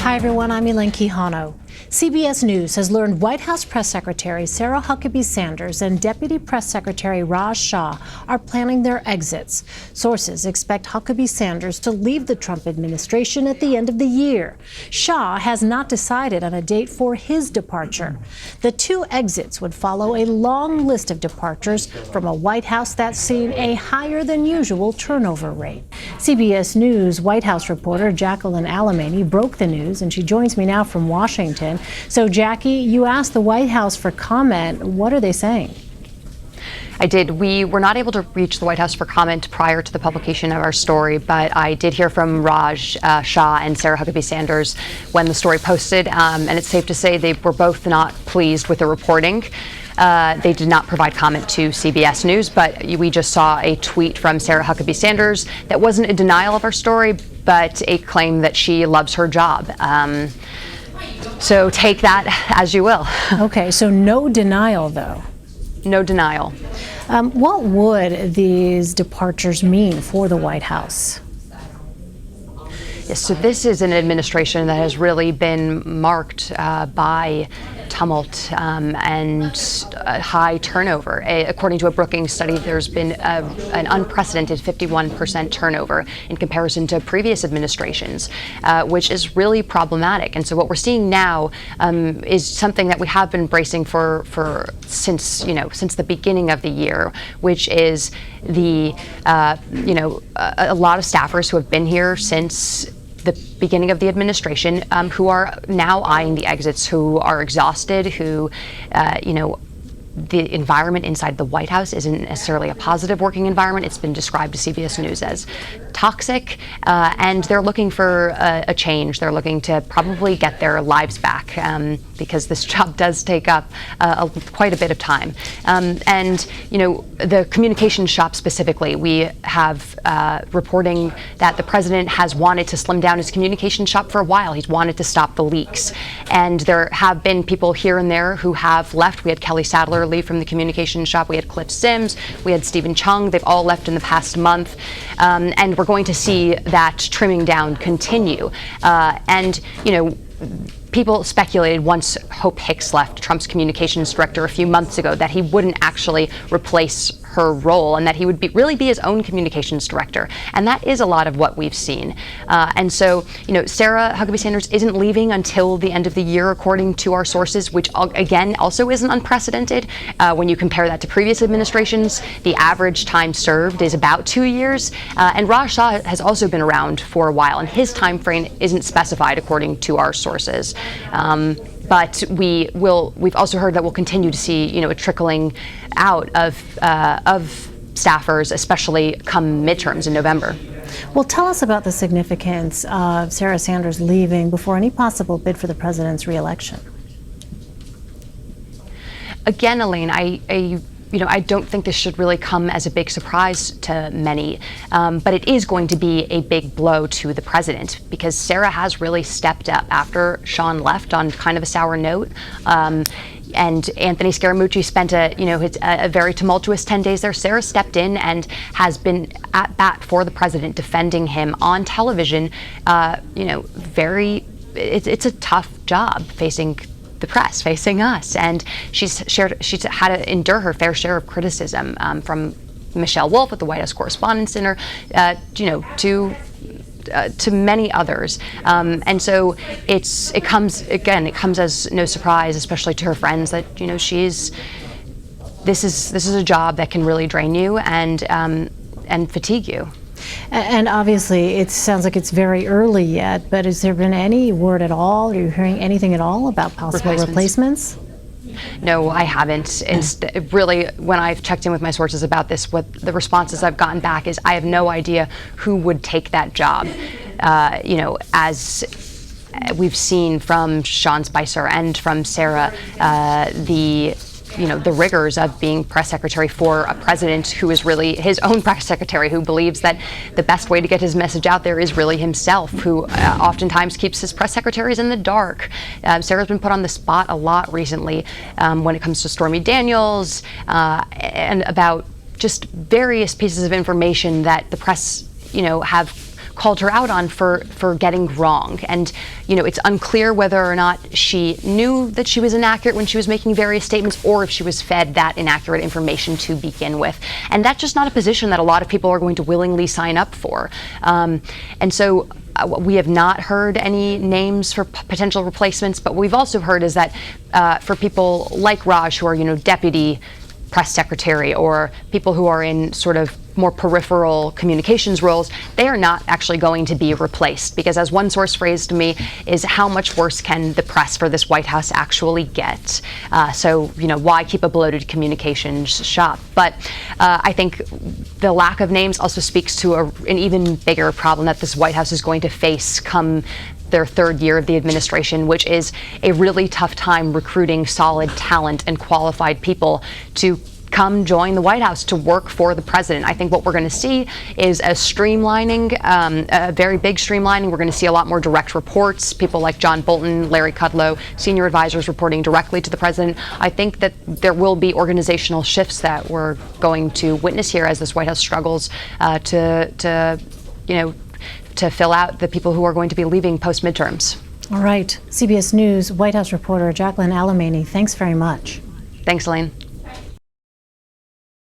Hi, everyone. I'm Elaine Quijano. CBS News has learned White House Press Secretary Sarah Huckabee Sanders and Deputy Press Secretary Raj Shah are planning their exits. Sources expect Huckabee Sanders to leave the Trump administration at the end of the year. Shah has not decided on a date for his departure. The two exits would follow a long list of departures from a White House that's seen a higher than usual turnover rate. CBS News White House reporter Jacqueline Alemany broke the news, and she joins me now from Washington. So, Jackie, you asked the White House for comment. What are they saying? I did. We were not able to reach the White House for comment prior to the publication of our story, but I did hear from Raj Shah and Sarah Huckabee Sanders when the story posted, and it's safe to say they were both not pleased with the reporting. They did not provide comment to CBS News, but we just saw a tweet from Sarah Huckabee Sanders that wasn't a denial of our story, but a claim that she loves her job. So take that as you will. Okay, so no denial, though. No denial. What would these departures mean for the White House? Yes, so this is an administration that has really been marked by tumult and high turnover. According to a Brookings study, there's been an unprecedented 51% turnover in comparison to previous administrations, which is really problematic. And so what we're seeing now is something that we have been bracing for since the beginning of the year, which is a lot of staffers who have been here since the beginning of the administration, who are now eyeing the exits, who are exhausted, who, the environment inside the White House isn't necessarily a positive working environment. It's been described to CBS News as toxic, and they're looking for a change. They're looking to probably get their lives back, because this job does take up quite a bit of time. The communications shop specifically, we have reporting that the president has wanted to slim down his communications shop for a while. He's wanted to stop the leaks. And there have been people here and there who have left. We had Kelly Sadler leave from the communications shop. We had Cliff Sims. We had Stephen Chung. They've all left in the past month. And we're going to see that trimming down continue. People speculated once Hope Hicks left, Trump's communications director, a few months ago, that he wouldn't actually replace her role and that he would really be his own communications director. And that is a lot of what we've seen. And so, Sarah Huckabee Sanders isn't leaving until the end of the year, according to our sources, which again also isn't unprecedented. When you compare that to previous administrations, the average time served is about 2 years. And Raj Shah has also been around for a while, and his time frame isn't specified according to our sources. But we've also heard that we'll continue to see, a trickling out of staffers, especially come midterms in November. Well, tell us about the significance of Sarah Sanders leaving before any possible bid for the president's reelection. Again, Elaine, I don't think this should really come as a big surprise to many, but it is going to be a big blow to the president because Sarah has really stepped up after Sean left on kind of a sour note. And Anthony Scaramucci spent a very tumultuous 10 days there. Sarah stepped in and has been at bat for the president, defending him on television. It's a tough job facing the press, facing us, and she's had to endure her fair share of criticism from Michelle Wolf at the White House Correspondents' Center, to many others, and so it comes as no surprise, especially to her friends, that this is a job that can really drain you and fatigue you. And obviously, it sounds like it's very early yet, but has there been any word at all? Are you hearing anything at all about possible replacements? No, I haven't. Really, when I've checked in with my sources about this, what the responses I've gotten back is I have no idea who would take that job. As we've seen from Sean Spicer and from Sarah, the rigors of being press secretary for a president who is really his own press secretary, who believes that the best way to get his message out there is really himself, who oftentimes keeps his press secretaries in the dark. Sarah's been put on the spot a lot recently when it comes to Stormy Daniels and about just various pieces of information that the press, have called her out on for getting wrong. And, you know, it's unclear whether or not she knew that she was inaccurate when she was making various statements, or if she was fed that inaccurate information to begin with. And that's just not a position that a lot of people are going to willingly sign up for. And so we have not heard any names for potential replacements, but what we've also heard is that for people like Raj, who are, you know, deputy press secretary, or people who are in sort of more peripheral communications roles, they are not actually going to be replaced, because as one source phrased to me, is how much worse can the press for this White House actually get? So, you know, why keep a bloated communications shop? But I think the lack of names also speaks to an even bigger problem that this White House is going to face come their third year of the administration, which is a really tough time recruiting solid talent and qualified people to come join the White House to work for the president. I think what we're going to see is a streamlining, a very big streamlining. We're going to see a lot more direct reports, people like John Bolton, Larry Kudlow, senior advisors reporting directly to the president. I think that there will be organizational shifts that we're going to witness here as this White House struggles to fill out the people who are going to be leaving post-midterms. All right. CBS News White House reporter Jacqueline Alemany, thanks very much. Thanks, Elaine.